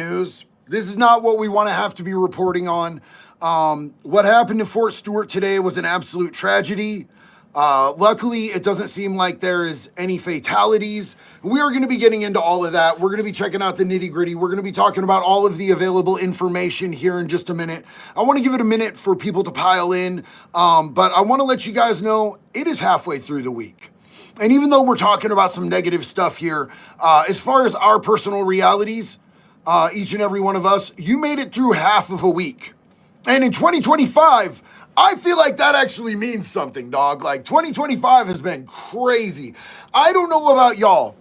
news. This is not what we want to have to be reporting on. What happened in Fort Stewart today was an absolute tragedy. Luckily, it doesn't seem like there is any fatalities. We are going to be getting into all of that. We're going to be checking out the nitty gritty. We're going to be talking about all of the available information here in just a minute. I want to give it a minute for people to pile in, but I want to let you guys know it is halfway through the week. And even though we're talking about some negative stuff here, as far as our personal realities, each and every one of us, you made it through half of a week. And in 2025, I feel like that actually means something, dog. Like 2025 has been crazy. I don't know about y'all,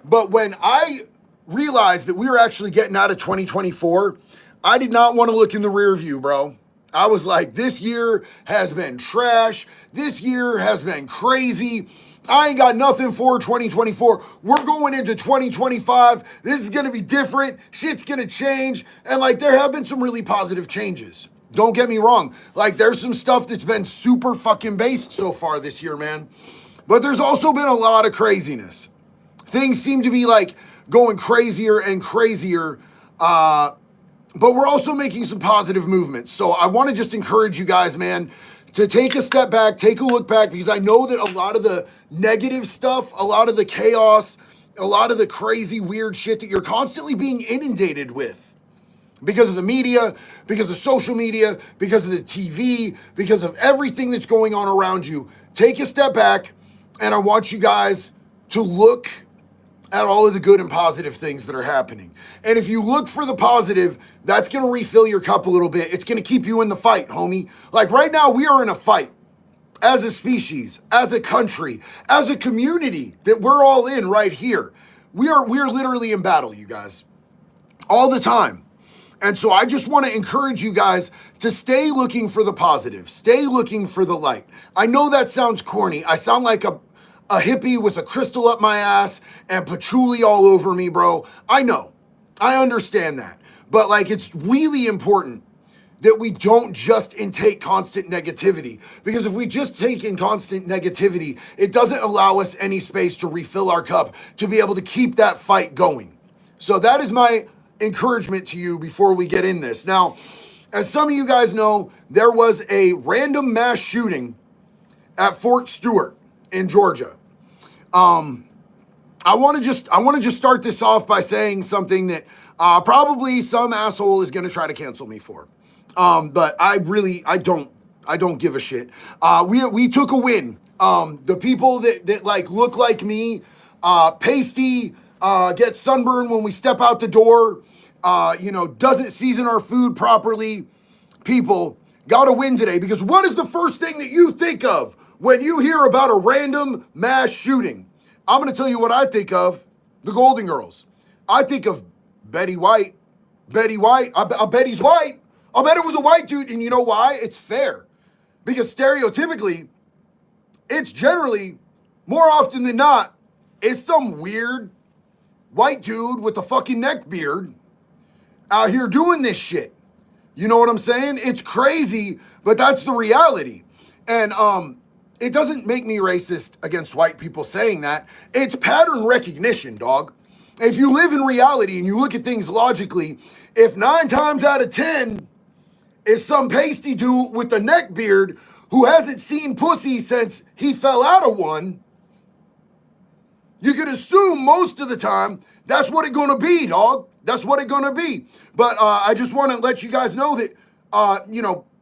but when I realized that we were actually getting out of 2024, I did not want to look in the rear view, bro. I was like, this year has been trash. This year has been crazy. I ain't got nothing for 2024. We're going into 2025. This is going to be different. Shit's going to change. And like, there have been some really positive changes. Don't get me wrong. Like, there's some stuff that's been super fucking based so far this year, man. But there's also been a lot of craziness. Things seem to be like going crazier and crazier. But we're also making some positive movements. So I want to just encourage you guys, man, to take a step back, take a look back, because I know that a lot of the negative stuff, a lot of the chaos, a lot of the crazy, weird shit that you're constantly being inundated with because of the media, because of social media, because of the TV, because of everything that's going on around you. Take a step back, and I want you guys to look at all of the good and positive things that are happening. And if you look for the positive, that's going to refill your cup a little bit. It's going to keep you in the fight, homie. Like right now, we are in a fight as a species, as a country, as a community that we're all in right here. We are literally in battle, you guys, all the time. And so I just want to encourage you guys to stay looking for the positive, stay looking for the light. I know that sounds corny. I sound like a hippie with a crystal up my ass and patchouli all over me, bro. I know. I understand that. But like, it's really important that we don't just intake constant negativity. Because if we just take in constant negativity, it doesn't allow us any space to refill our cup to be able to keep that fight going. So that is my encouragement to you before we get in this. Now, as some of you guys know, there was a random mass shooting at Fort Stewart in Georgia. I want to just start this off by saying something that probably some asshole is going to try to cancel me for. But I don't give a shit. We took a win. The people that like look like me, pasty, get sunburned when we step out the door, doesn't season our food properly, people got a win today. Because what is the first thing that you think of when you hear about a random mass shooting? I'm going to tell you what I think of. The Golden Girls. I think of Betty White. Betty White. I bet he's white. I bet it was a white dude. And you know why? It's fair. Because stereotypically, it's generally, more often than not, it's some weird white dude with a fucking neck beard out here doing this shit. You know what I'm saying? It's crazy, but that's the reality. And it doesn't make me racist against white people saying that. It's pattern recognition, dog. If you live in reality and you look at things logically, if 9 times out of 10 is some pasty dude with a neck beard who hasn't seen pussy since he fell out of one, you can assume most of the time that's what it's gonna be, dog. That's what it's gonna be. But I just want to let you guys know that,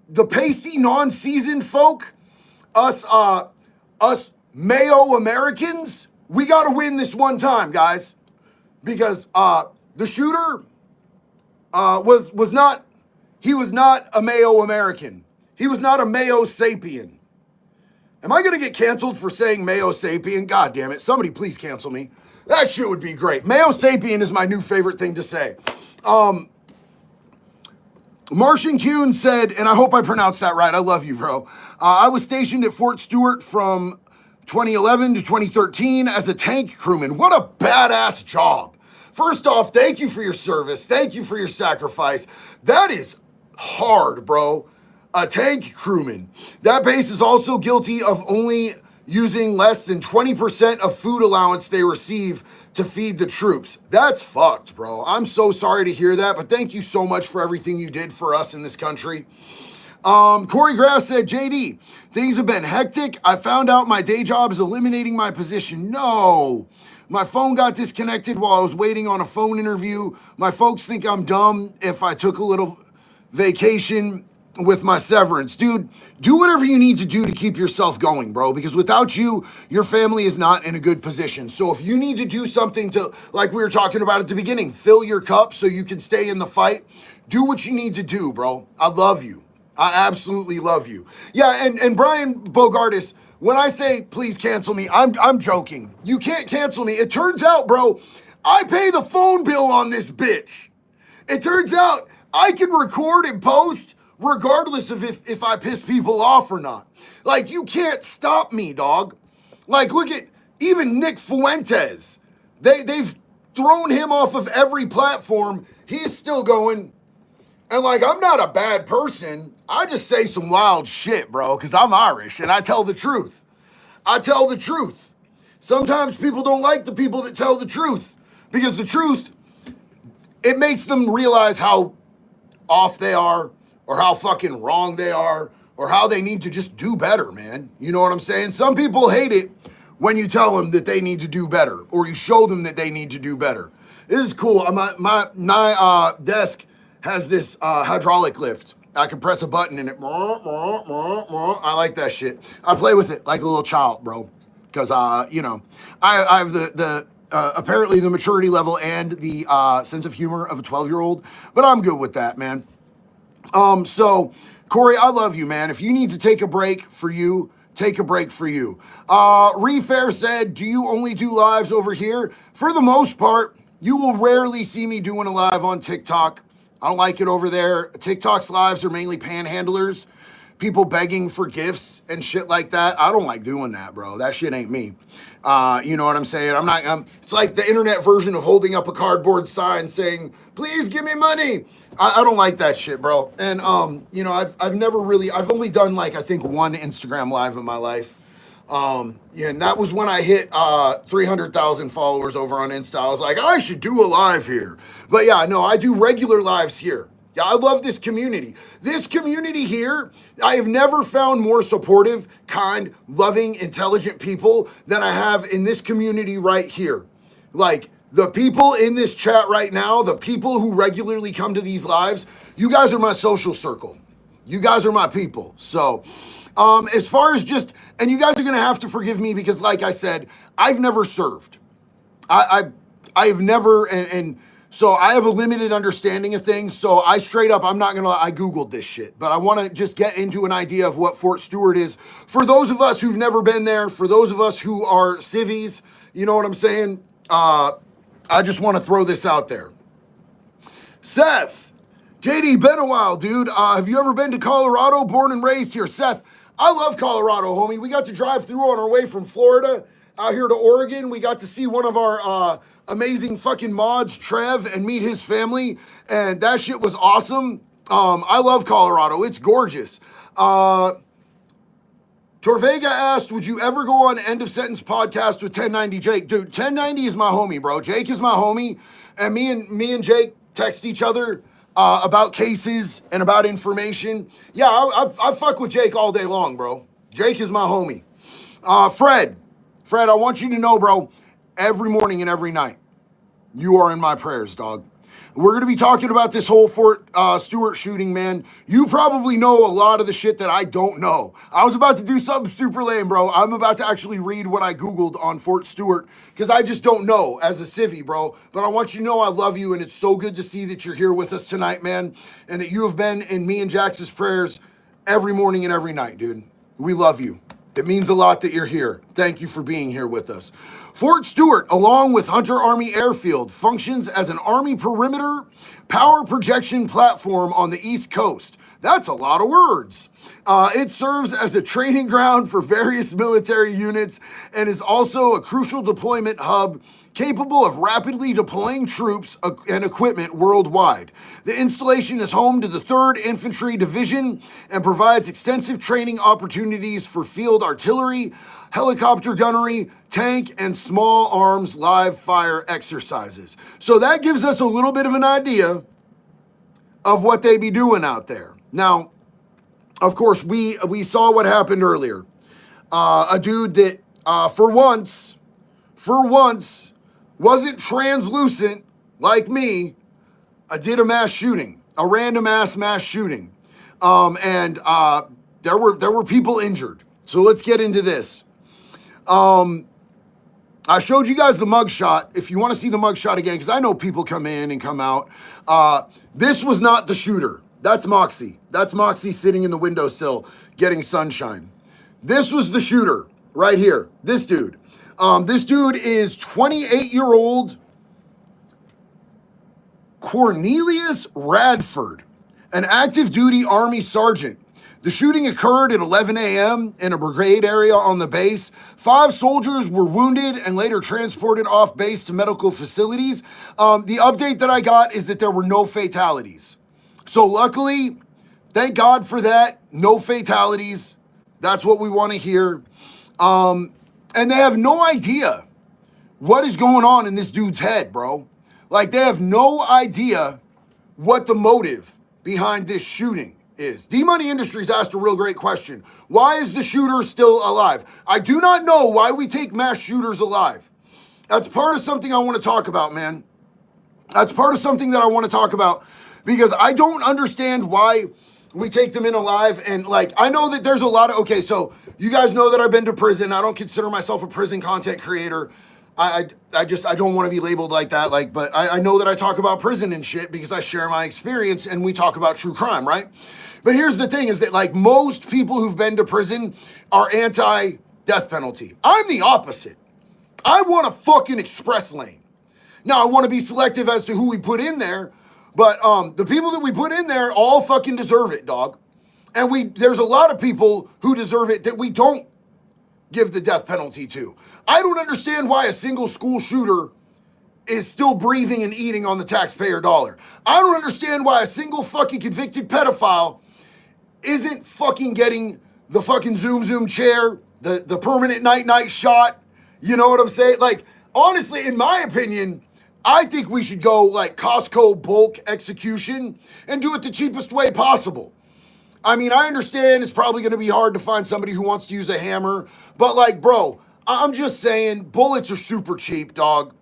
the pasty, non-seasoned folk, us Mayo Americans, we got to win this one time, guys. Because the shooter was not a Mayo American. He was not a Mayo sapien. Am I going to get canceled for saying Mayo sapien? God damn it. Somebody please cancel me. That shit would be great. Mayo sapien is my new favorite thing to say. Martian Kuhn said, and I hope I pronounced that right. I love you, bro. I was stationed at Fort Stewart from 2011 to 2013 as a tank crewman. What a badass job. First off, thank you for your service. Thank you for your sacrifice. That is hard, bro. A tank crewman. That base is also guilty of only using less than 20% of food allowance they receive to feed the troops. That's fucked, bro. I'm so sorry to hear that, but thank you so much for everything you did for us in this country. Corey Graff said, JD, things have been hectic. I found out my day job is eliminating my position. No. My phone got disconnected while I was waiting on a phone interview. My folks think I'm dumb if I took a little vacation with my severance. Dude, do whatever you need to do to keep yourself going, bro, because without you, your family is not in a good position. So if you need to do something to, like we were talking about at the beginning, fill your cup so you can stay in the fight, do what you need to do, bro. I love you. I absolutely love you. Yeah, and Brian Bogartis, when I say please cancel me, I'm joking. You can't cancel me. It turns out, bro, I pay the phone bill on this bitch. It turns out I can record and post regardless of if I piss people off or not. Like, you can't stop me, dog. Like, look at even Nick Fuentes. They've thrown him off of every platform. He's still going. And like, I'm not a bad person. I just say some wild shit, bro, because I'm Irish and I tell the truth. I tell the truth. Sometimes people don't like the people that tell the truth because the truth, it makes them realize how off they are or how fucking wrong they are or how they need to just do better, man. You know what I'm saying? Some people hate it when you tell them that they need to do better or you show them that they need to do better. It is cool. My desk has this hydraulic lift. I can press a button and it, I like that shit. I play with it like a little child, bro. Because, you know, I have the apparently the maturity level and the sense of humor of a 12-year-old, but I'm good with that, man. So, Corey, I love you, man. If you need to take a break for you, take a break for you. Refair said, do you only do lives over here? For the most part, you will rarely see me doing a live on TikTok. I don't like it over there. TikTok's lives are mainly panhandlers, people begging for gifts and shit like that. I don't like doing that, bro. That shit ain't me. You know what I'm saying? It's like the internet version of holding up a cardboard sign saying, please give me money. I don't like that shit, bro. And, you know, I've only done like, I think one Instagram live in my life. Yeah, and that was when I hit 300,000 followers over on Insta. I was like, I should do a live here. But yeah, no, I do regular lives here. Yeah, I love this community. This community here, I have never found more supportive, kind, loving, intelligent people than I have in this community right here. Like, the people in this chat right now, the people who regularly come to these lives, you guys are my social circle. You guys are my people. So, as far as just, and you guys are going to have to forgive me because like I said, I've never served. I've never, and so I have a limited understanding of things. So I straight up, I'm not going to, I Googled this shit, but I want to just get into an idea of what Fort Stewart is. For those of us who've never been there, for those of us who are civvies, you know what I'm saying? I just want to throw this out there. Seth, JD, been a while, dude. Have you ever been to Colorado? Born and raised here. Seth, I love Colorado, homie. We got to drive through on our way from Florida out here to Oregon. We got to see one of our amazing fucking mods, Trev, and meet his family. And that shit was awesome. I love Colorado. It's gorgeous. Torvega asked, would you ever go on End of Sentence podcast with 1090 Jake? Dude, 1090 is my homie, bro. Jake is my homie. And me and Jake text each other about cases and about information. Yeah, I fuck with Jake all day long, bro. Jake is my homie. Fred, I want you to know, bro, every morning and every night, you are in my prayers, dog. We're going to be talking about this whole Fort Stewart shooting, man. You probably know a lot of the shit that I don't know. I was about to do something super lame, bro. I'm about to actually read what I Googled on Fort Stewart because I just don't know as a civvy, bro. But I want you to know I love you, and it's so good to see that you're here with us tonight, man, and that you have been in me and Jax's prayers every morning and every night, dude. We love you. It means a lot that you're here. Thank you for being here with us. Fort Stewart, along with Hunter Army Airfield, functions as an Army perimeter power projection platform on the East Coast. That's a lot of words. It serves as a training ground for various military units and is also a crucial deployment hub capable of rapidly deploying troops and equipment worldwide. The installation is home to the 3rd Infantry Division and provides extensive training opportunities for field artillery, helicopter gunnery, tank, and small arms live fire exercises. So that gives us a little bit of an idea of what they be doing out there. Now, of course, we saw what happened earlier. A dude that for once wasn't translucent like me, did a mass shooting, a random ass mass shooting. And there were people injured. So let's get into this. I showed you guys the mugshot. If you want to see the mugshot again, because I know people come in and come out. This was not the shooter. That's Moxie. That's Moxie sitting in the windowsill getting sunshine. This was the shooter right here. This dude. This dude is 28-year-old Cornelius Radford, an active duty Army sergeant. The shooting occurred at 11 a.m. in a brigade area on the base. 5 soldiers were wounded and later transported off base to medical facilities. The update that I got is that there were no fatalities. So luckily, thank God for that. No fatalities. That's what we want to hear. And they have no idea what is going on in this dude's head, bro. Like, they have no idea what the motive behind this shooting is. D-Money Industries asked a real great question. Why is the shooter still alive? I do not know why we take mass shooters alive. That's part of something I want to talk about, man. That's part of something that I want to talk about because I don't understand why we take them in alive. And like, I know that there's a lot of, okay, so you guys know that I've been to prison. I don't consider myself a prison content creator. I don't want to be labeled like that. Like, but I know that I talk about prison and shit because I share my experience and we talk about true crime, right? But here's the thing is that like most people who've been to prison are anti-death penalty. I'm the opposite. I want a fucking express lane. Now I want to be selective as to who we put in there, but the people that we put in there all fucking deserve it, dog. And there's a lot of people who deserve it that we don't give the death penalty to. I don't understand why a single school shooter is still breathing and eating on the taxpayer dollar. I don't understand why a single fucking convicted pedophile isn't fucking getting the fucking zoom chair, the permanent night shot. You know what I'm saying? Like, honestly, in my opinion, I think we should go like Costco bulk execution and do it the cheapest way possible. I mean, I understand it's probably going to be hard to find somebody who wants to use a hammer, but like, bro, I'm just saying bullets are super cheap, dog.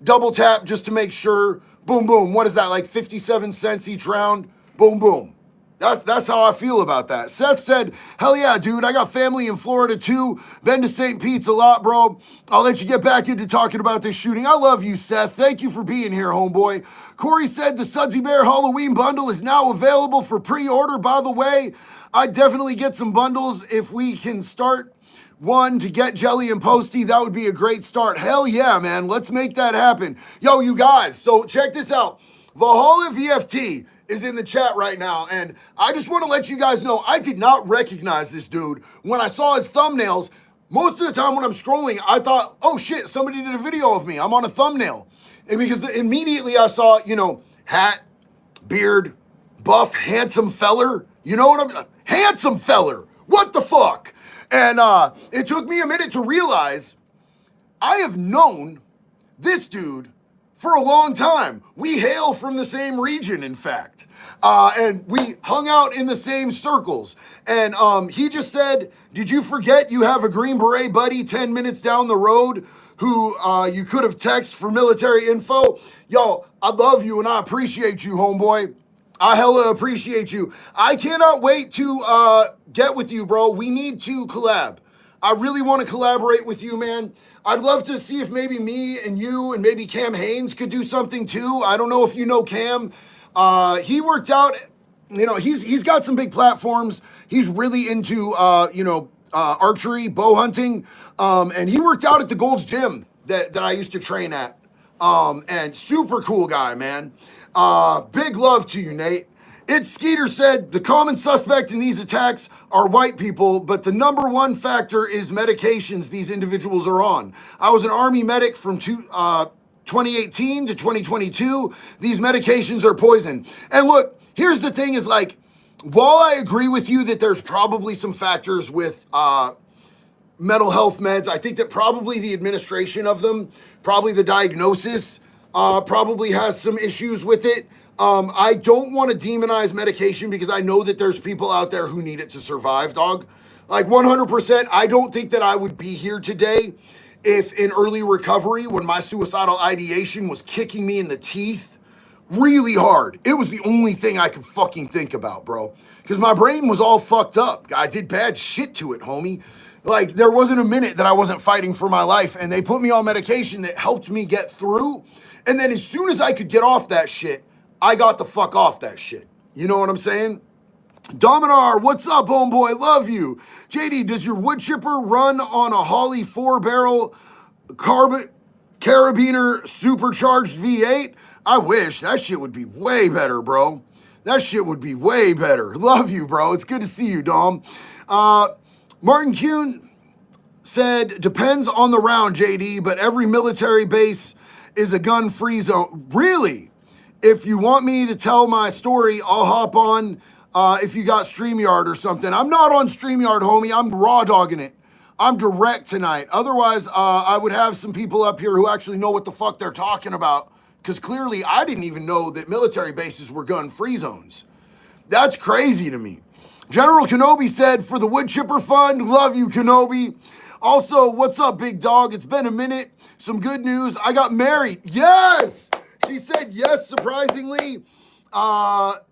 Double tap just to make sure. Boom, boom. What is that, like 57 cents each round? Boom, boom. That's how I feel about that. Seth said, hell yeah, dude. I got family in Florida too. Been to St. Pete's a lot, bro. I'll let you get back into talking about this shooting. I love you, Seth. Thank you for being here, homeboy. Corey said the Sudsy Bear Halloween bundle is now available for pre-order. By the way, I'd definitely get some bundles if we can start one to get Jelly and Posty. That would be a great start. Hell yeah, man. Let's make that happen. Yo, you guys, so check this out. Valhalla VFT is in the chat right now, and I just want to let you guys know I did not recognize this dude. When I saw his thumbnails, most of the time when I'm scrolling, I thought, oh shit, somebody did a video of me. I'm on a thumbnail. And because immediately I saw, you know, hat, beard, buff, handsome feller. You know what I'm, handsome feller. What the fuck? And it took me a minute to realize I have known this dude for a long time. We hail from the same region, in fact. And we hung out in the same circles. And he just said, did you forget you have a Green Beret buddy 10 minutes down the road who you could have texted for military info? Yo, I love you and I appreciate you, homeboy. I hella appreciate you. I cannot wait to get with you, bro. We need to collab. I really want to collaborate with you, man. I'd love to see if maybe me and you and maybe Cam Haynes could do something too. I don't know if you know Cam. He worked out, you know, he's got some big platforms. He's really into, archery, bow hunting. And he worked out at the Gold's Gym that I used to train at. And super cool guy, man. Big love to you, Nate. It's Skeeter said, the common suspect in these attacks are white people, but the number one factor is medications these individuals are on. I was an Army medic from 2018 to 2022. These medications are poison. And look, here's the thing is like, while I agree with you that there's probably some factors with mental health meds. I think that probably the administration of them, probably the diagnosis, probably has some issues with it. I don't want to demonize medication because I know that there's people out there who need it to survive, dog. Like 100%, I don't think that I would be here today if in early recovery, when my suicidal ideation was kicking me in the teeth really hard. It was the only thing I could fucking think about, bro. Because my brain was all fucked up. I did bad shit to it, homie. Like, there wasn't a minute that I wasn't fighting for my life, and they put me on medication that helped me get through. And then as soon as I could get off that shit, I got the fuck off that shit. You know what I'm saying? Dominar, what's up, homeboy? Love you. JD, does your wood chipper run on a Holley 4-barrel carabiner supercharged V8? I wish. That shit would be way better, bro. That shit would be way better. Love you, bro. It's good to see you, Dom. Martin Kuhn said, depends on the round, JD, but every military base is a gun-free zone. Really? If you want me to tell my story, I'll hop on if you got StreamYard or something. I'm not on StreamYard, homie. I'm raw dogging it. I'm direct tonight. Otherwise, I would have some people up here who actually know what the fuck they're talking about. Because clearly, I didn't even know that military bases were gun-free zones. That's crazy to me. General Kenobi said, for the wood chipper fund, love you, Kenobi. Also, what's up, big dog? It's been a minute. Some good news. I got married. Yes! She said yes, surprisingly. And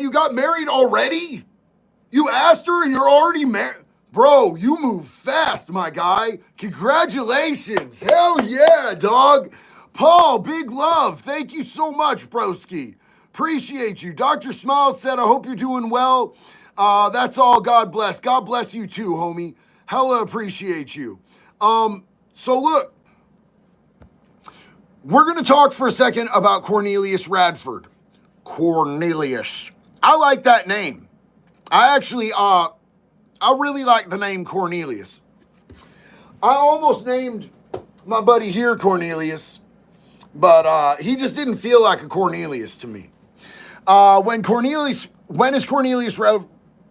you got married already? You asked her and you're already married? Bro, you move fast, my guy. Congratulations. Hell yeah, dog. Paul, big love. Thank you so much, broski. Appreciate you. Dr. Smiles said, I hope you're doing well. That's all. God bless. God bless you too, homie. Hella appreciate you. So look, we're going to talk for a second about Cornelius Radford. Cornelius. I like that name. I actually, I really like the name Cornelius. I almost named my buddy here Cornelius, but he just didn't feel like a Cornelius to me. When is Cornelius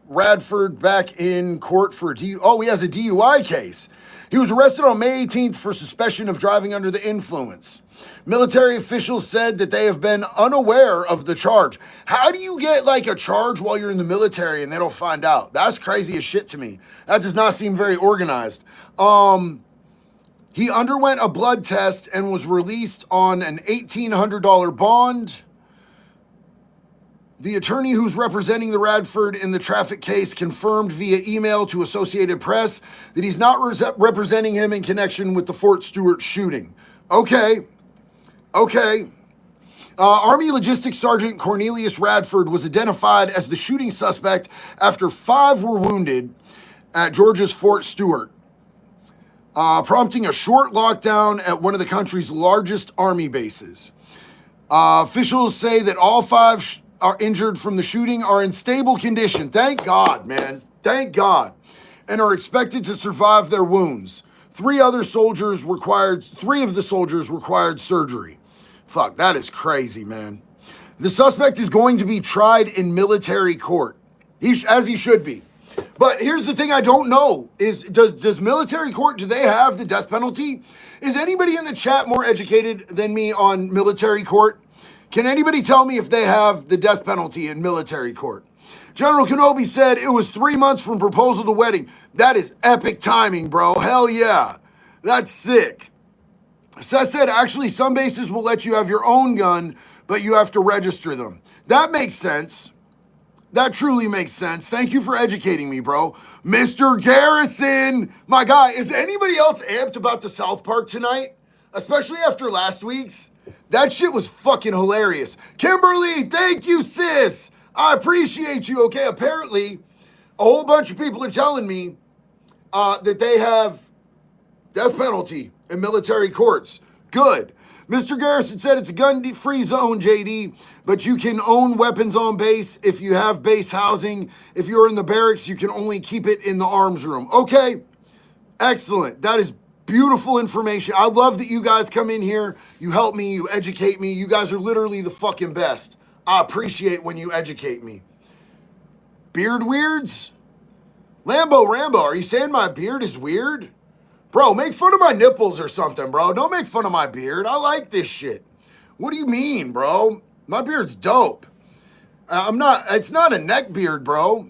Radford back in court for he has a DUI case. He was arrested on May 18th for suspicion of driving under the influence. Military officials said that they have been unaware of the charge. How do you get like a charge while you're in the military and they don't find out? That's crazy as shit to me. That does not seem very organized. He underwent a blood test and was released on an $1,800 bond. The attorney who's representing the Radford in the traffic case confirmed via email to Associated Press that he's not representing him in connection with the Fort Stewart shooting. Okay. Army Logistics Sergeant Cornelius Radford was identified as the shooting suspect after 5 were wounded at Georgia's Fort Stewart, prompting a short lockdown at one of the country's largest army bases. Officials say that all 5 are injured from the shooting are in stable condition. Thank God, man. Thank God. And are expected to survive their wounds. 3 of the soldiers required surgery. Fuck, that is crazy, man. The suspect is going to be tried in military court, as he should be. But here's the thing I don't know is, does military court, do they have the death penalty? Is anybody in the chat more educated than me on military court? Can anybody tell me if they have the death penalty in military court? General Kenobi said it was 3 months from proposal to wedding. That is epic timing, bro. Hell yeah. That's sick. Seth said, actually, some bases will let you have your own gun, but you have to register them. That makes sense. That truly makes sense. Thank you for educating me, bro. Mr. Garrison, my guy, is anybody else amped about the South Park tonight? Especially after last week's? That shit was fucking hilarious. Kimberly, thank you, sis. I appreciate you, okay? Apparently, a whole bunch of people are telling me that they have death penalty in military courts. Good. Mr. Garrison said it's a gun-free zone, JD, but you can own weapons on base if you have base housing. If you're in the barracks, you can only keep it in the arms room. Okay, excellent. That is beautiful information. I love that you guys come in here, you help me, you educate me. You guys are literally the fucking best. I appreciate when you educate me. Beard weirds? Lambo Rambo, are you saying my beard is weird? Bro, make fun of my nipples or something, bro. Don't make fun of my beard. I like this shit. What do you mean, bro? My beard's dope. It's not a neck beard, bro.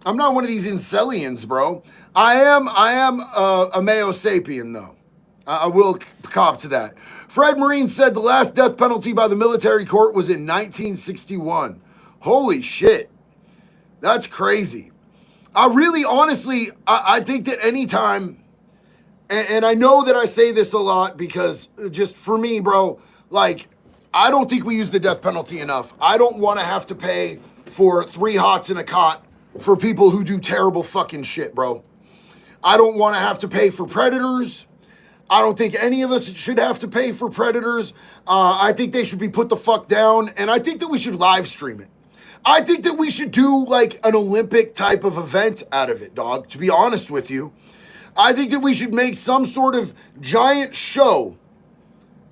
I'm not one of these incelians, bro. I am a Mayo sapien, though. I will cop to that. Fred Marine said the last death penalty by the military court was in 1961. Holy shit. That's crazy. I really, honestly, I think that anytime, and I know that I say this a lot because just for me, bro, like, I don't think we use the death penalty enough. I don't want to have to pay for 3 hots in a cot for people who do terrible fucking shit, bro. I don't want to have to pay for predators. I don't think any of us should have to pay for predators. I think they should be put the fuck down, and I think that we should live stream it. I think that we should do like an Olympic type of event out of it, dog, to be honest with you. I think that we should make some sort of giant show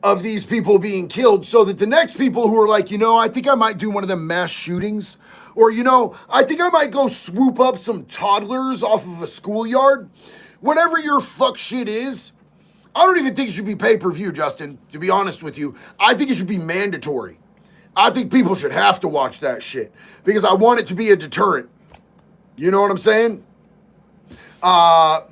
of these people being killed so that the next people who are like, I think I might do one of them mass shootings, or, I think I might go swoop up some toddlers off of a schoolyard. Whatever your fuck shit is, I don't even think it should be pay-per-view, Justin, to be honest with you. I think it should be mandatory. I think people should have to watch that shit because I want it to be a deterrent. You know what I'm saying? Paul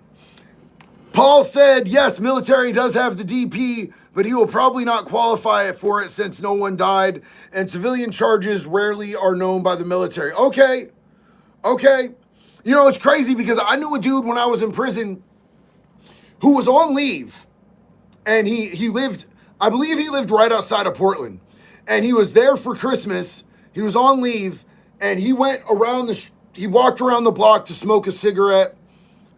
said, yes, military does have the DP, but he will probably not qualify for it since no one died, and civilian charges rarely are known by the military. Okay. It's crazy because I knew a dude when I was in prison who was on leave, and he lived, I believe he lived right outside of Portland, and he was there for Christmas. He was on leave, and he went around he walked around the block to smoke a cigarette,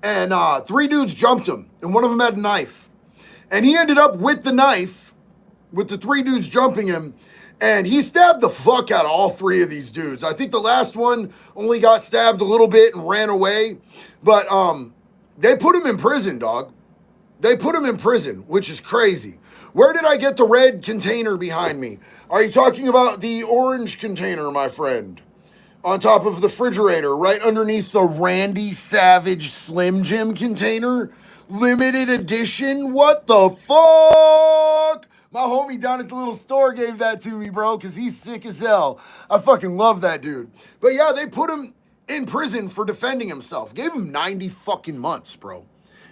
and 3 dudes jumped him, and one of them had a knife. And he ended up with the knife, with the 3 dudes jumping him, and he stabbed the fuck out of all 3 of these dudes. I think the last one only got stabbed a little bit and ran away, but they put him in prison, dog. They put him in prison, which is crazy. Where did I get the red container behind me? Are you talking about the orange container, my friend? On top of the refrigerator, right underneath the Randy Savage Slim Jim container? Limited edition? What the fuck? My homie down at the little store gave that to me, bro, because he's sick as hell. I fucking love that dude. But yeah, they put him in prison for defending himself. Gave him 90 fucking months, bro.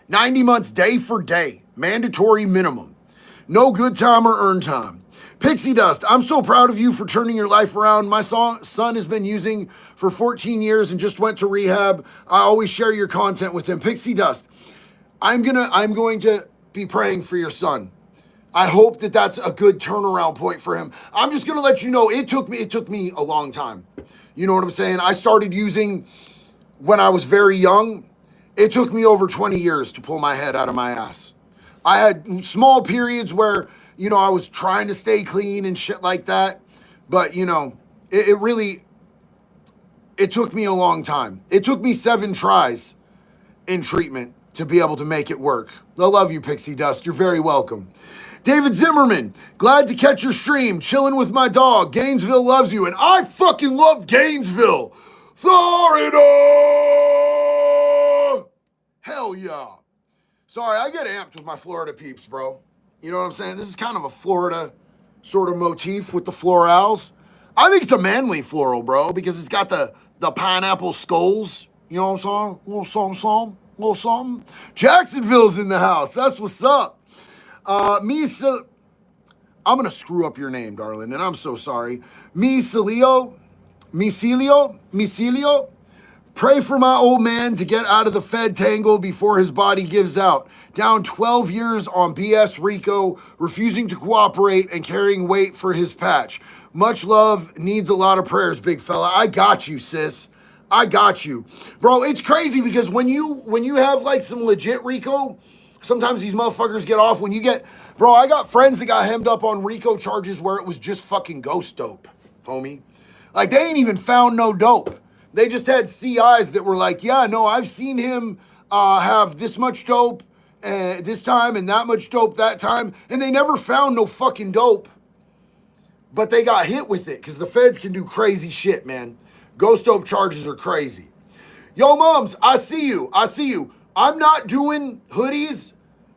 90 months day for day. Mandatory minimum. No good time or earned time. Pixie Dust, I'm so proud of you for turning your life around. My son has been using for 14 years and just went to rehab. I always share your content with him. Pixie Dust, I'm going to be praying for your son. I hope that that's a good turnaround point for him. I'm just going to let you know it took me a long time. You know what I'm saying? I started using when I was very young. It took me over 20 years to pull my head out of my ass. I had small periods where, I was trying to stay clean and shit like that. But, it took me a long time. It took me 7 tries in treatment to be able to make it work. I love you, Pixie Dust. You're very welcome. David Zimmerman, glad to catch your stream. Chilling with my dog. Gainesville loves you. And I fucking love Gainesville, Florida. Hell yeah. Sorry, I get amped with my Florida peeps, bro. You know what I'm saying? This is kind of a Florida sort of motif with the florals. I think it's a manly floral, bro, because it's got the pineapple skulls. You know what I'm saying? A little something. Jacksonville's in the house. That's what's up. Misa, I'm going to screw up your name, darling, and I'm so sorry. Micelio. Pray for my old man to get out of the Fed tangle before his body gives out. Down 12 years on BS Rico, refusing to cooperate and carrying weight for his patch. Much love, needs a lot of prayers, big fella. I got you, sis. I got you. Bro, it's crazy because when you have like some legit Rico, sometimes these motherfuckers get off. Bro, I got friends that got hemmed up on Rico charges where it was just fucking ghost dope, homie. Like, they ain't even found no dope. They just had CIs that were like, yeah, no, I've seen him have this much dope this time and that much dope that time. And they never found no fucking dope. But they got hit with it because the feds can do crazy shit, man. Ghost dope charges are crazy. Yo, moms, I see you. I'm not doing hoodies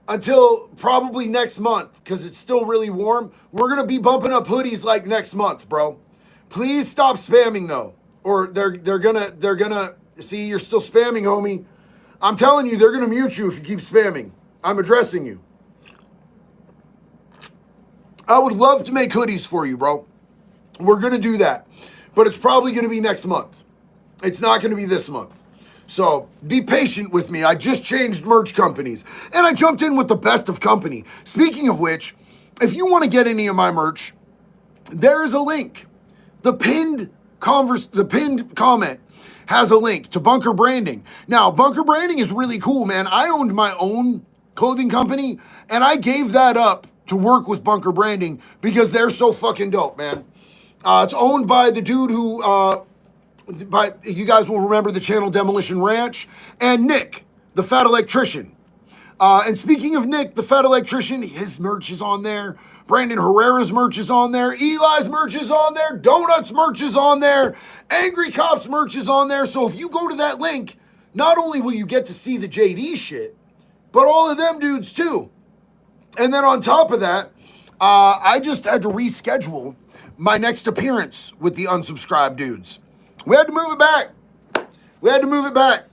until probably next month because it's still really warm. We're going to be bumping up hoodies like next month, bro. Please stop spamming though. Or they're gonna see you're still spamming, homie. I'm telling you, they're gonna mute you if you keep spamming. I'm addressing you. I would love to make hoodies for you, bro. We're gonna do that. But it's probably gonna be next month. It's not gonna be this month. So be patient with me. I just changed merch companies and I jumped in with the best of company. Speaking of which, if you want to get any of my merch, there is a link. The pinned comment has a link to Bunker Branding. Now, Bunker Branding is really cool, man. I owned my own clothing company and I gave that up to work with Bunker Branding because they're so fucking dope, man. It's owned by the dude who, you guys will remember the channel Demolition Ranch, and Nick, the Fat Electrician. And speaking of Nick, the Fat Electrician, his merch is on there. Brandon Herrera's merch is on there. Eli's merch is on there. Donuts merch is on there. Angry Cops merch is on there. So if you go to that link, not only will you get to see the JD shit, but all of them dudes too. And then on top of that, I just had to reschedule my next appearance with the unsubscribed dudes. We had to move it back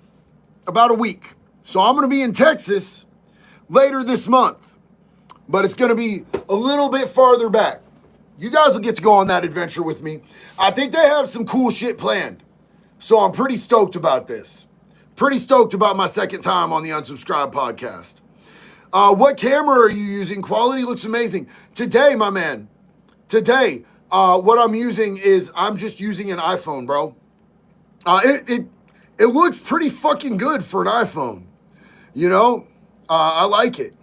about a week. So I'm going to be in Texas later this month, but it's going to be a little bit farther back. You guys will get to go on that adventure with me. I think they have some cool shit planned. So I'm pretty stoked about this. Pretty stoked about my second time on the Unsubscribed podcast. What camera are you using? Quality looks amazing. Today, my man, what I'm using is I'm just using an iPhone, bro. It looks pretty fucking good for an iPhone. You know, I like it.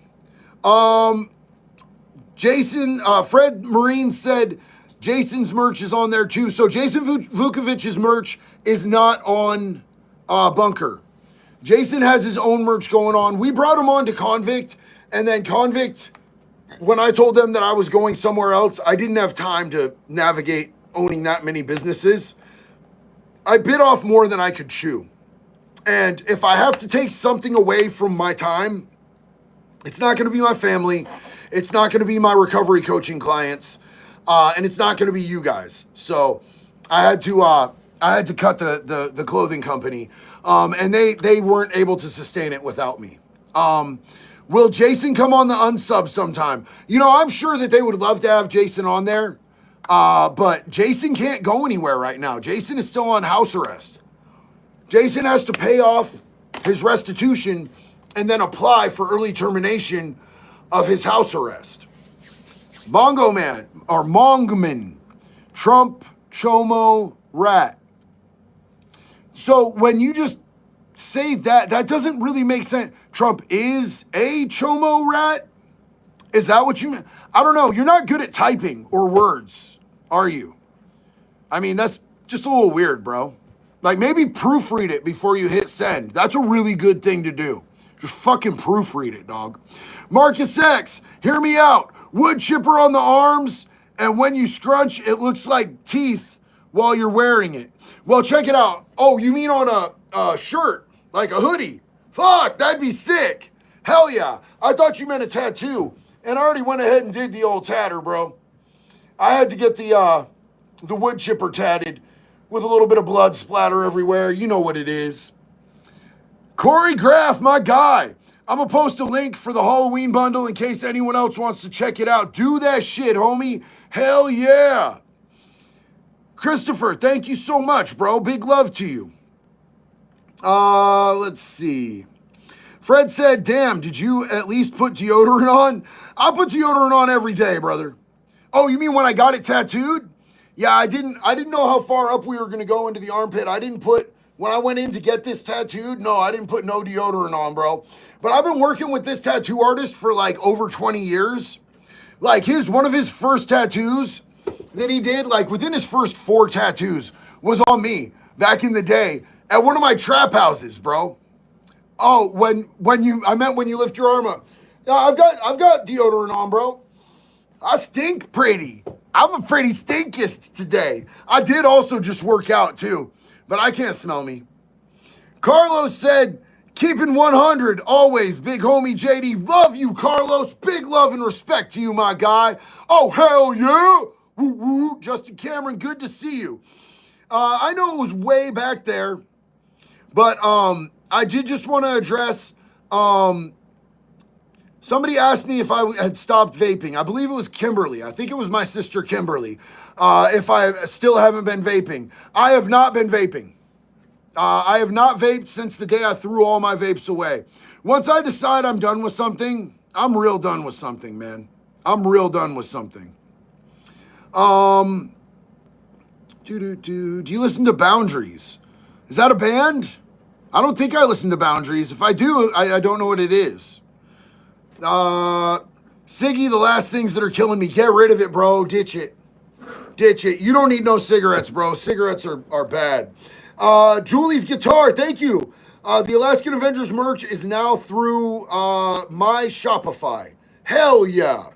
Jason, Fred Marine said Jason's merch is on there too. So Jason Vukovic's merch is not on Bunker. Jason has his own merch going on. We brought him on to Convict, and then Convict, when I told them that I was going somewhere else, I didn't have time to navigate owning that many businesses. I bit off more than I could chew. And if I have to take something away from my time, it's not going to be my family. It's not going to be my recovery coaching clients. And it's not going to be you guys. So I had to cut the clothing company. And they weren't able to sustain it without me. Will Jason come on the unsub sometime? You know, I'm sure that they would love to have Jason on there. But Jason can't go anywhere right now. Jason is still on house arrest. Jason has to pay off his restitution and then apply for early termination of his house arrest. Mongman, Trump, Chomo, Rat. So when you just say that doesn't really make sense. Trump is a Chomo Rat? Is that what you mean? I don't know. You're not good at typing or words, are you? I mean, that's just a little weird, bro. Like, maybe proofread it before you hit send. That's a really good thing to do. Just fucking proofread it, dog. Marcus X, hear me out. Wood chipper on the arms, and when you scrunch, it looks like teeth while you're wearing it. Well, check it out. Oh, you mean on a shirt, like a hoodie? Fuck, that'd be sick. Hell yeah. I thought you meant a tattoo, and I already went ahead and did the old tatter, bro. I had to get the wood chipper tatted with a little bit of blood splatter everywhere. You know what it is. Corey Graff, my guy. I'm going to post a link for the Halloween bundle in case anyone else wants to check it out. Do that shit, homie. Hell yeah. Christopher, thank you so much, bro. Big love to you. Let's see. Fred said, damn, did you at least put deodorant on? I put deodorant on every day, brother. Oh, you mean when I got it tattooed? Yeah, I didn't know how far up we were going to go into the armpit. When I went in to get this tattooed, no, I didn't put no deodorant on, bro. But I've been working with this tattoo artist for like over 20 years. Like one of his first tattoos that he did, like within his first 4 tattoos, was on me back in the day at one of my trap houses, bro. Oh, when you lift your arm up. Yeah, I've got deodorant on, bro. I stink pretty. I'm a pretty stinkest today. I did also just work out too, but I can't smell me. Carlos said, keeping 100 always, big homie JD. Love you, Carlos. Big love and respect to you, my guy. Oh, hell yeah. Woo, woo. Justin Cameron, good to see you. I know it was way back there, but I did just want to address, somebody asked me if I had stopped vaping. I believe it was Kimberly. I think it was my sister Kimberly. If I still haven't been vaping. I have not been vaping. I have not vaped since the day I threw all my vapes away. Once I decide I'm done with something, I'm real done with something, man. I'm real done with something. Do you listen to Boundaries? Is that a band? I don't think I listen to Boundaries. If I do, I don't know what it is. Siggy, the last things that are killing me. Get rid of it, bro. Ditch it. Ditch it. You don't need no cigarettes, bro. Cigarettes are bad. Julie's Guitar, thank you. The Alaskan Avengers merch is now through my Shopify. Hell yeah.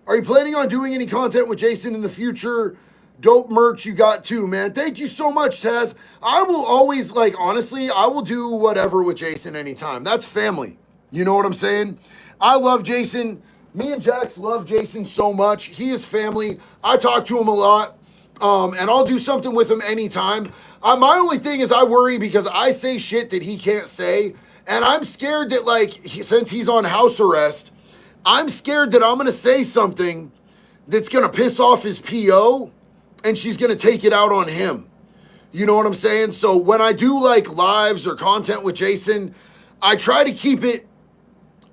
Are you planning on doing any content with Jason in the future? Dope merch you got too, man. Thank you so much, Taz. I will always, honestly, I will do whatever with Jason anytime. That's family. You know what I'm saying? I love Jason. Me and Jax love Jason so much. He is family. I talk to him a lot. And I'll do something with him anytime. My only thing is I worry because I say shit that he can't say. And I'm scared that, since he's on house arrest, I'm scared that I'm going to say something that's going to piss off his PO and she's going to take it out on him. You know what I'm saying? So when I do, lives or content with Jason, I try to keep it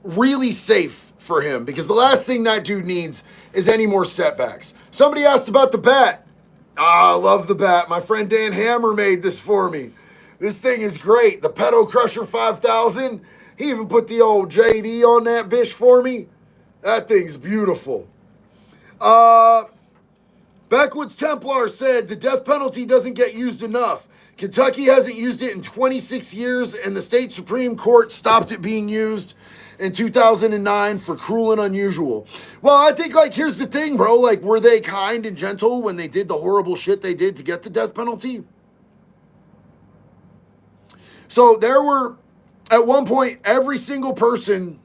really safe for him because the last thing that dude needs is any more setbacks. Somebody asked about the bat. I love the bat. My friend Dan Hammer made this for me. This thing is great. The Pedo Crusher 5000. He even put the old JD on that bitch for me. That thing's beautiful. Backwoods Templar said the death penalty doesn't get used enough. Kentucky hasn't used it in 26 years, and the state Supreme Court stopped it being used in 2009 for cruel and unusual. Well, I think, here's the thing, bro. Were they kind and gentle when they did the horrible shit they did to get the death penalty? So there were, at one point, every single person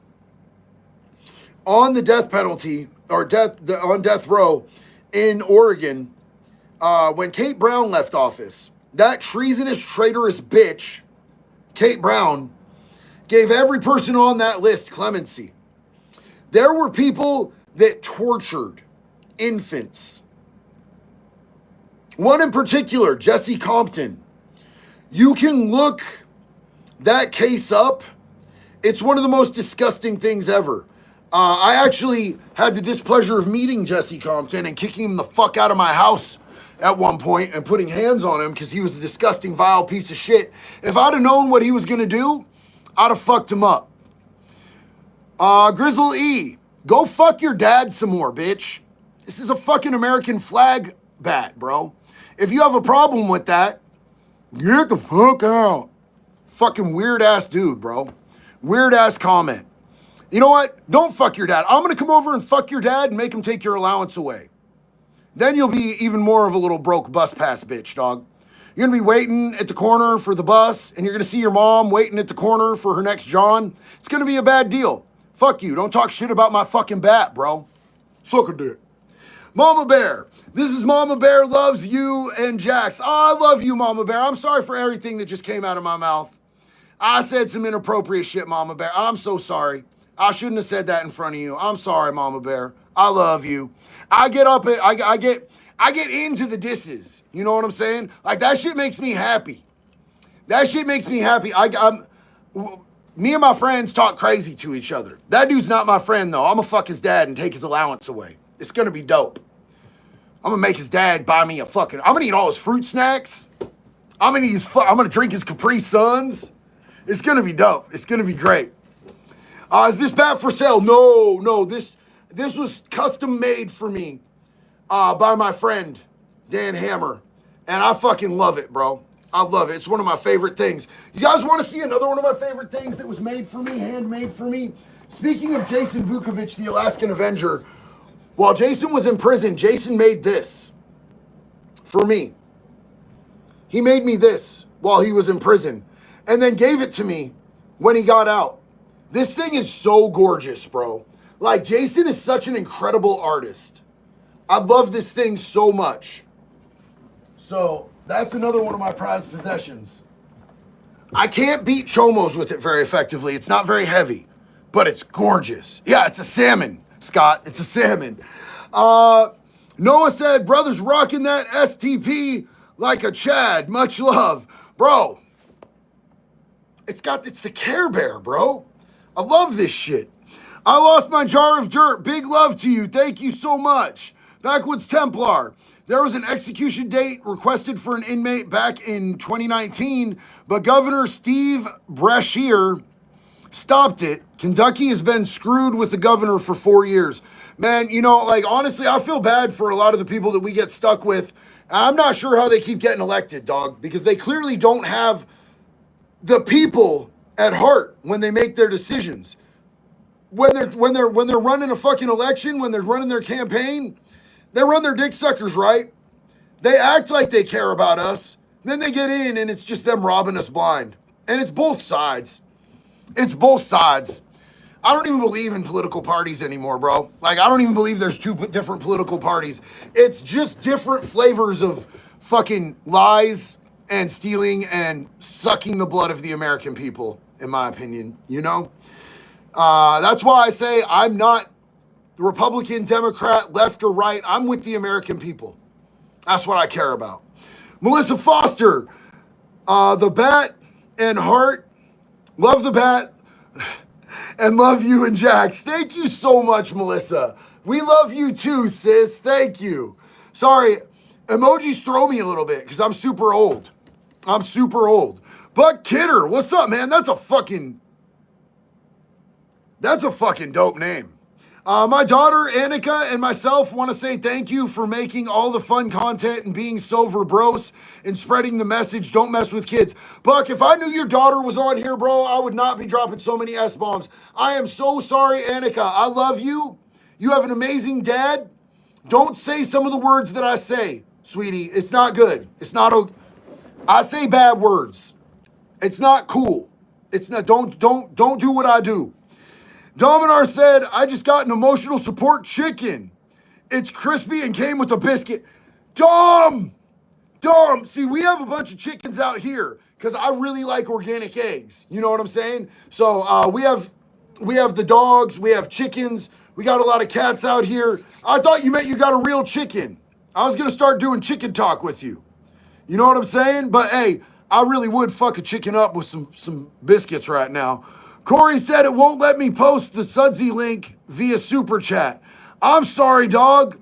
on the death penalty, or on death row in Oregon, when Kate Brown left office, that treasonous, traitorous bitch, Kate Brown, gave every person on that list clemency. There were people that tortured infants. One in particular, Jesse Compton. You can look that case up. It's one of the most disgusting things ever. I actually had the displeasure of meeting Jesse Compton and kicking him the fuck out of my house at one point and putting hands on him because he was a disgusting, vile piece of shit. If I'd have known what he was going to do, I'd have fucked him up. Grizzle E, go fuck your dad some more, bitch. This is a fucking American flag bat, bro. If you have a problem with that, get the fuck out. Fucking weird ass dude, bro. Weird ass comment. You know what? Don't fuck your dad. I'm gonna come over and fuck your dad and make him take your allowance away. Then you'll be even more of a little broke bus pass bitch, dog. You're gonna be waiting at the corner for the bus, and you're gonna see your mom waiting at the corner for her next John. It's gonna be a bad deal. Fuck you. Don't talk shit about my fucking bat, bro. Suck a dick. Mama Bear. This is Mama Bear loves you and Jax. Oh, I love you, Mama Bear. I'm sorry for everything that just came out of my mouth. I said some inappropriate shit, Mama Bear. I'm so sorry. I shouldn't have said that in front of you. I'm sorry, Mama Bear. I love you. I get into the disses. You know what I'm saying? That shit makes me happy. That shit makes me happy. Me and my friends talk crazy to each other. That dude's not my friend, though. I'm gonna fuck his dad and take his allowance away. It's gonna be dope. I'm gonna make his dad buy me I'm gonna eat all his fruit snacks. I'm gonna drink his Capri Suns. It's gonna be dope. It's gonna be great. Is this bat for sale? No. This was custom made for me by my friend, Dan Hammer. And I fucking love it, bro. I love it. It's one of my favorite things. You guys want to see another one of my favorite things that was made for me, handmade for me? Speaking of Jason Vukovich, the Alaskan Avenger, while Jason was in prison, Jason made this for me. He made me this while he was in prison. and then gave it to me when he got out. This thing is so gorgeous, bro. Like, Jason is such an incredible artist. I love this thing so much. So that's another one of my prized possessions. I can't beat chomos with it very effectively. It's not very heavy, but it's gorgeous. Yeah, it's a salmon, Scott. It's a salmon. Noah said, brothers rocking that STP like a Chad. Much love. Bro, it's the Care Bear, bro. I love this shit. I lost my jar of dirt. Big love to you. Thank you so much. Backwoods Templar. There was an execution date requested for an inmate back in 2019, but Governor Steve Brashear stopped it. Kentucky has been screwed with the governor for 4 years. Man, you know, like, honestly, I feel bad for a lot of the people that we get stuck with. I'm not sure how they keep getting elected, dog, because they clearly don't have the people at heart when they make their decisions. When they're running a fucking election, when they're running their campaign, they run their dick suckers, right? They act like they care about us. Then they get in and it's just them robbing us blind. And it's both sides. It's both sides. I don't even believe in political parties anymore, bro. Like, I don't even believe there's two different political parties. It's just different flavors of fucking lies and stealing and sucking the blood of the American people, in my opinion, you know? That's why I say I'm not Republican, Democrat, left or right. I'm with the American people. That's what I care about. Melissa Foster, the Bat and Heart. Love the Bat and love you and Jax. Thank you so much, Melissa. We love you too, sis. Thank you. Sorry, emojis throw me a little bit because I'm super old. I'm super old. Buck Kidder, what's up, man? That's a fucking dope name. My daughter, Annika, and myself want to say thank you for making all the fun content and being so verbose and spreading the message, don't mess with kids. Buck, if I knew your daughter was on here, bro, I would not be dropping so many S-bombs. I am so sorry, Annika. I love you. You have an amazing dad. Don't say some of the words that I say, sweetie. It's not good. It's not okay. I say bad words. It's not cool. It's not, don't do what I do. Dominar said, I just got an emotional support chicken. It's crispy and came with a biscuit. Dom! See, we have a bunch of chickens out here because I really like organic eggs. You know what I'm saying? So we have the dogs, we have chickens, we got a lot of cats out here. I thought you meant you got a real chicken. I was going to start doing chicken talk with you. You know what I'm saying? But hey, I really would fuck a chicken up with some biscuits right now. Corey said it won't let me post the Sudsy link via Super Chat. I'm sorry, dog.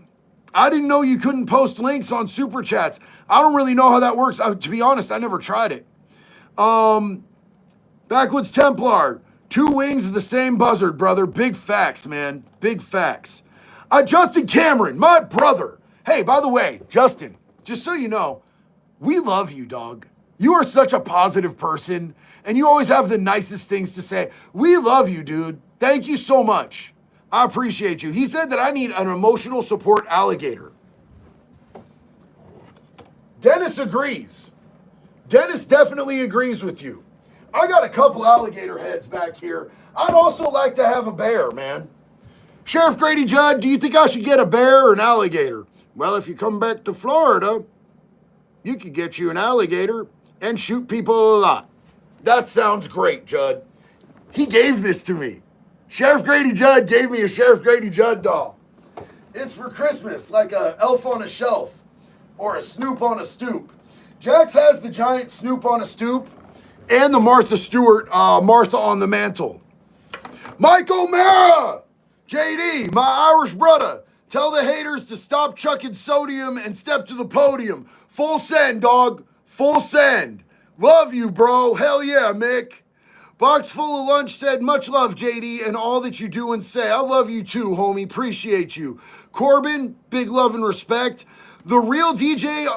I didn't know you couldn't post links on Super Chats. I don't really know how that works. To be honest, I never tried it. Backwoods Templar. 2 wings of the same buzzard, brother. Big facts, man. Big facts. Justin Cameron, my brother. Hey, by the way, Justin, just so you know, we love you, dog. You are such a positive person. And you always have the nicest things to say. We love you, dude. Thank you so much. I appreciate you. He said that I need an emotional support alligator. Dennis agrees. Dennis definitely agrees with you. I got a couple alligator heads back here. I'd also like to have a bear, man. Sheriff Grady Judd, do you think I should get a bear or an alligator? Well, if you come back to Florida, you could get you an alligator and shoot people a lot. That sounds great, Judd. He gave this to me. Sheriff Grady Judd gave me a Sheriff Grady Judd doll. It's for Christmas, like a elf on a shelf or a Snoop on a stoop. Jax has the giant Snoop on a stoop and the Martha Stewart Martha on the mantle. Mike O'Mara, JD, my Irish brother. Tell the haters to stop chucking sodium and step to the podium. Full send, dog. Full send. Love you, bro. Hell yeah, Mick. Box Full of Lunch said, much love, JD, and all that you do and say. I love you too, homie. Appreciate you. Corbin, big love and respect. The real DJ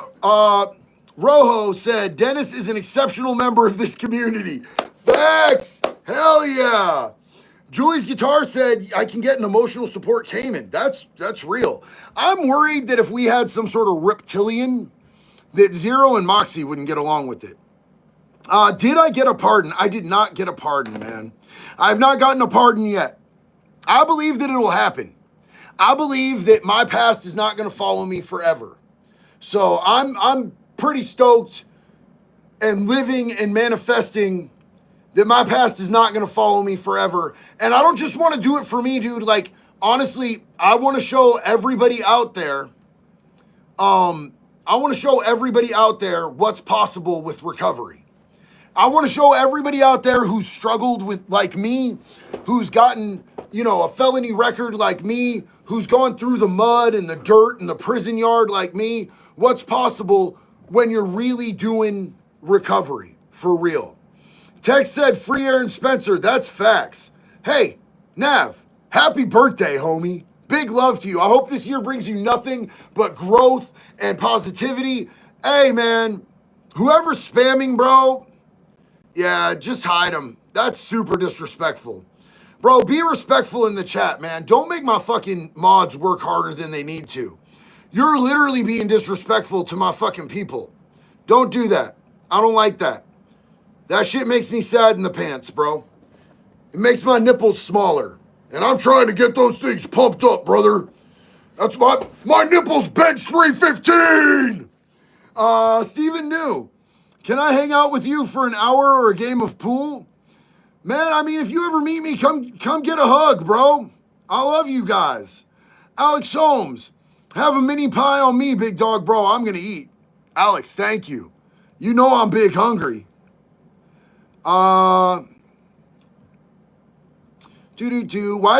Rojo said, Dennis is an exceptional member of this community. Facts. Hell yeah. Julie's Guitar said, I can get an emotional support Cayman. That's real. I'm worried that if we had some sort of reptilian, that Zero and Moxie wouldn't get along with it. Did I get a pardon? I did not get a pardon, man. I have not gotten a pardon yet. I believe that it'll happen. I believe that my past is not going to follow me forever. So I'm pretty stoked and living and manifesting that my past is not going to follow me forever. And I don't just want to do it for me, dude. Like, honestly, I want to show everybody out there, what's possible with recovery. I want to show everybody out there who's struggled with, like me, who's gotten, a felony record like me, who's gone through the mud and the dirt and the prison yard like me, what's possible when you're really doing recovery for real. Tex said, free Aaron Spencer. That's facts. Hey, Nav, happy birthday, homie. Big love to you. I hope this year brings you nothing but growth and positivity. Hey, man, whoever's spamming, bro, yeah, just hide them. That's super disrespectful. Bro, be respectful in the chat, man. Don't make my fucking mods work harder than they need to. You're literally being disrespectful to my fucking people. Don't do that. I don't like that. That shit makes me sad in the pants, bro. It makes my nipples smaller. And I'm trying to get those things pumped up, brother. That's my nipples bench 315. Steven New. Can I hang out with you for an hour or a game of pool? Man, I mean, if you ever meet me, come get a hug, bro. I love you guys. Alex Holmes. Have a mini pie on me, big dog, bro. I'm going to eat. Alex, thank you. You know I'm big hungry. Why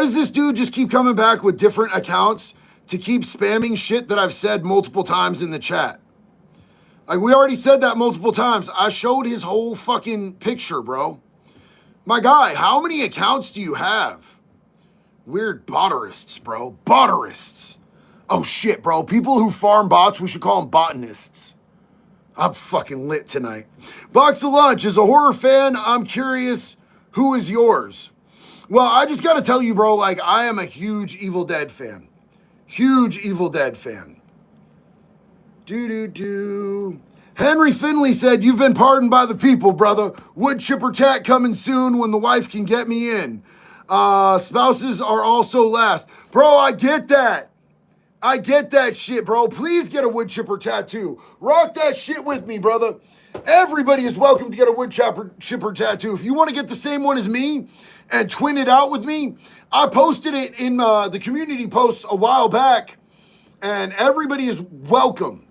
does this dude just keep coming back with different accounts to keep spamming shit that I've said multiple times in the chat? Like, we already said that multiple times. I showed his whole fucking picture, bro. My guy, how many accounts do you have? Weird botterists, bro. Botterists. Oh, shit, bro. People who farm bots, we should call them botanists. I'm fucking lit tonight. Box of Lunch. As a horror fan, I'm curious, who is yours? Well, I just got to tell you, bro, like, I am a huge Evil Dead fan. Huge Evil Dead fan. Henry Finley said, you've been pardoned by the people, brother. Wood chipper tat coming soon when the wife can get me in. Spouses are also last. Bro, I get that. I get that shit, bro. Please get a wood chipper tattoo. Rock that shit with me, brother. Everybody is welcome to get a wood chipper tattoo. If you want to get the same one as me and twin it out with me, I posted it in the community posts a while back, and everybody is welcome.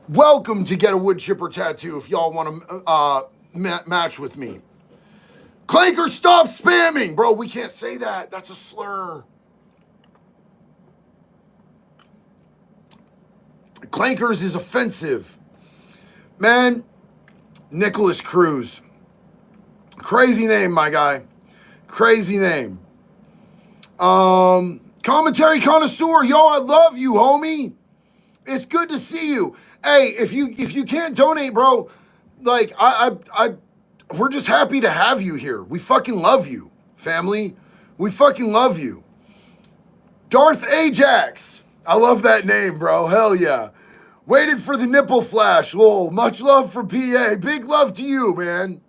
Welcome to get a wood chipper tattoo if y'all want to match with me. Clanker, stop spamming. Bro, we can't say that. That's a slur. Clankers is offensive. Man, Nicholas Cruz. Crazy name, my guy. Crazy name. Commentary connoisseur. Yo, I love you, homie. It's good to see you. Hey, if you can't donate, bro, like we're just happy to have you here. We fucking love you, family. We fucking love you. Darth Ajax. I love that name, bro. Hell yeah. Waited for the nipple flash. Lol. Much love for PA. Big love to you, man.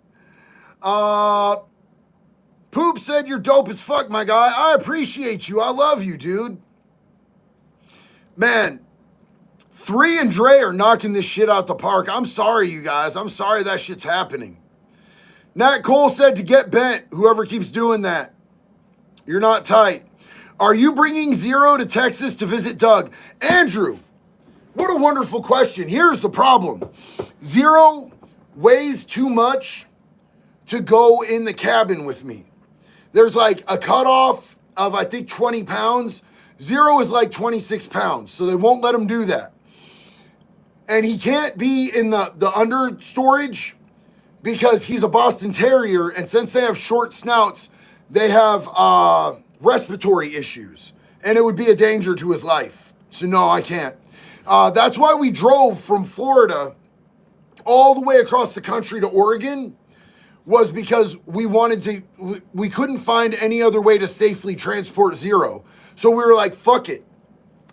Poop said you're dope as fuck, my guy. I appreciate you. I love you, dude. Man, 3 and Dre are knocking this shit out the park. I'm sorry, you guys. I'm sorry that shit's happening. Nat Cole said to get bent. Whoever keeps doing that. You're not tight. Are you bringing Zero to Texas to visit Doug? Andrew, what a wonderful question. Here's the problem. Zero weighs too much to go in the cabin with me. There's like a cutoff of, I think, 20 pounds. Zero is like 26 pounds, so they won't let him do that. And he can't be in the under storage because he's a Boston Terrier, and since they have short snouts, they have respiratory issues, and it would be a danger to his life. So no, I can't. That's why we drove from Florida all the way across the country to Oregon, was because we couldn't find any other way to safely transport Zero. So we were like, fuck it.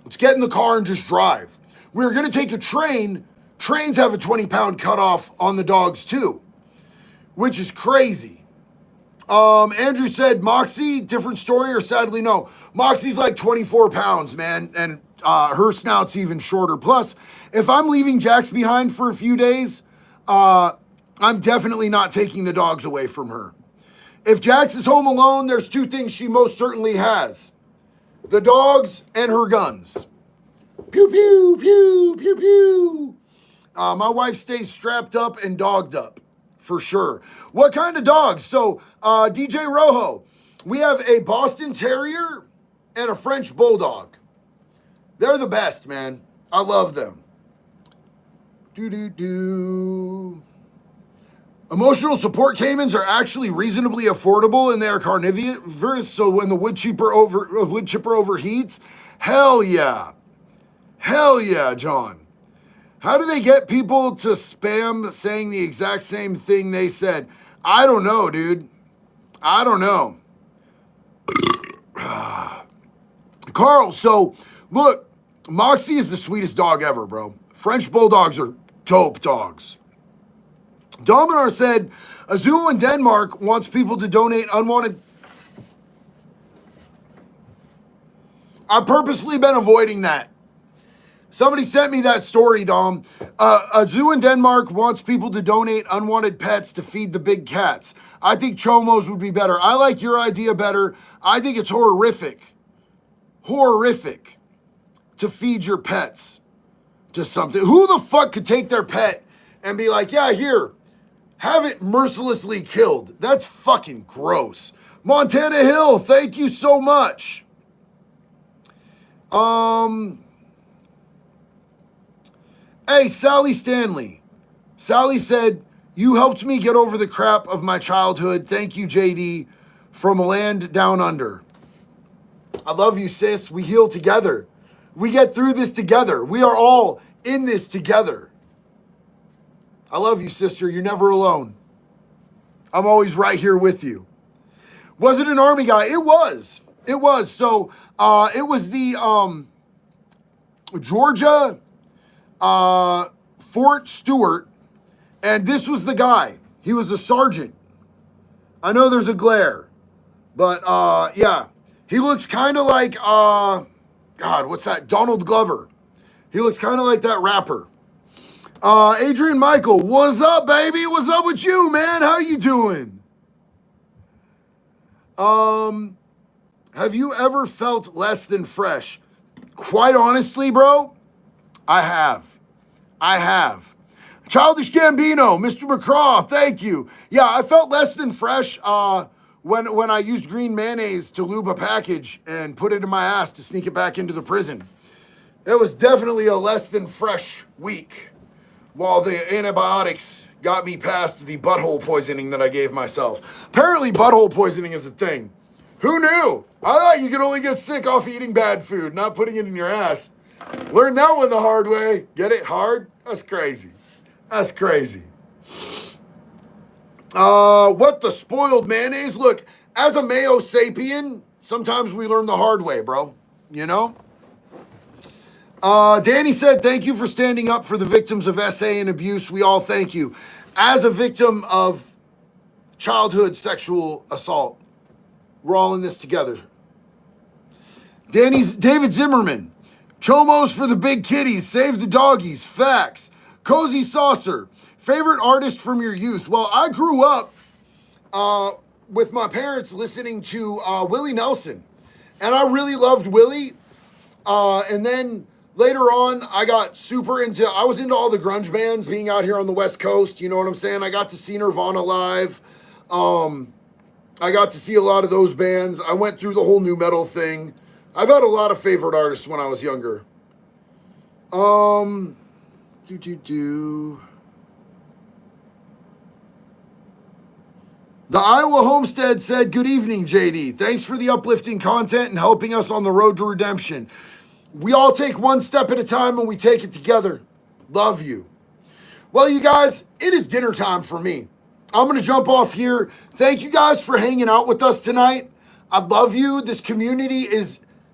Let's get in the car and just drive. We were going to take a train. Trains have a 20-pound cutoff on the dogs too. which is crazy. Andrew said, Moxie, different story, or sadly no. Moxie's like 24 pounds, man, and her snout's even shorter. Plus, if I'm leaving Jax behind for a few days, I'm definitely not taking the dogs away from her. If Jax is home alone, there's two things she most certainly has: the dogs and her guns. Pew, pew, pew, pew, pew. My wife stays strapped up and dogged up, for sure. What kind of dogs? So, DJ Rojo, we have a Boston Terrier and a French Bulldog. They're the best, man. I love them. Do. Emotional support caimans are actually reasonably affordable and they are carnivorous, so when the wood chipper overheats, hell yeah. Hell yeah, John. How do they get people to spam saying the exact same thing they said? I don't know, dude. I don't know. Carl, so look, Moxie is the sweetest dog ever, bro. French Bulldogs are dope dogs. Dominar said, a zoo in Denmark wants people to donate unwanted. I've purposely been avoiding that. Somebody sent me that story, Dom. A zoo in Denmark wants people to donate unwanted pets to feed the big cats. I think Chomos would be better. I like your idea better. I think it's horrific to feed your pets to something. Who the fuck could take their pet and be like, yeah, here, have it mercilessly killed? That's fucking gross. Montana Hill, thank you so much. Hey, Sally Stanley. Sally said, you helped me get over the crap of my childhood. Thank you, JD, from a land down under. I love you, sis. We heal together. We get through this together. We are all in this together. I love you, sister. You're never alone. I'm always right here with you. Was it an Army guy? It was. It was. So it was the Georgia Fort Stewart, and this was the guy. He was a sergeant. I know there's a glare, but yeah. He looks kind of like, God, what's that? Donald Glover. He looks kind of like that rapper. Adrian Michael, what's up, baby? What's up with you, man? How you doing? Have you ever felt less than fresh? Quite honestly, bro, I have. Childish Gambino, Mr. McCraw, thank you. Yeah, I felt less than fresh when I used green mayonnaise to lube a package and put it in my ass to sneak it back into the prison. It was definitely a less than fresh week while the antibiotics got me past the butthole poisoning that I gave myself. Apparently butthole poisoning is a thing. Who knew? I thought you could only get sick off eating bad food, not putting it in your ass. Learned that one the hard way. Get it? Hard? That's crazy. That's crazy. What the spoiled mayonnaise? Look, as a mayo sapien, sometimes we learn the hard way, bro. You know? Danny said, thank you for standing up for the victims of SA and abuse. We all thank you. As a victim of childhood sexual assault, we're all in this together. David Zimmerman, Chomos for the big kitties, save the doggies, facts. Cozy Saucer, favorite artist from your youth? Well, I grew up with my parents listening to Willie Nelson, and I really loved Willie. And then later on, I was into all the grunge bands being out here on the West Coast. You know what I'm saying? I got to see Nirvana live. I got to see a lot of those bands. I went through the whole nu metal thing. I've had a lot of favorite artists when I was younger. The Iowa Homestead said, good evening, JD. Thanks for the uplifting content and helping us on the road to redemption. We all take one step at a time and we take it together. Love you. Well, you guys, it is dinner time for me. I'm going to jump off here. Thank you guys for hanging out with us tonight. I love you. This community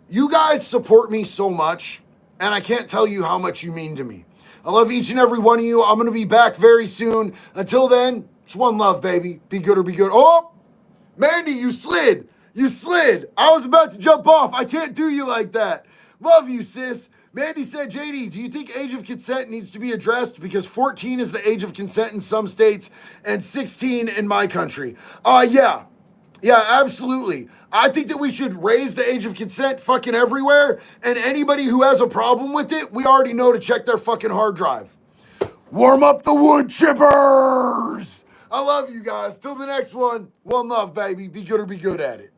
you guys support me so much, and I can't tell you how much you mean to me. I love each and every one of you. I'm going to be back very soon. Until then, It's one love, baby. Be good or be good. Oh, Mandy, you slid. You slid. I was about to jump off. I can't do you like that. Love you, sis. Mandy said, JD, do you think age of consent needs to be addressed? Because 14 is the age of consent in some states and 16 in my country. Yeah. Yeah, absolutely. I think that we should raise the age of consent fucking everywhere. And anybody who has a problem with it, we already know to check their fucking hard drive. Warm up the wood chippers. I love you guys. Till the next one. One love, baby. Be good or be good at it.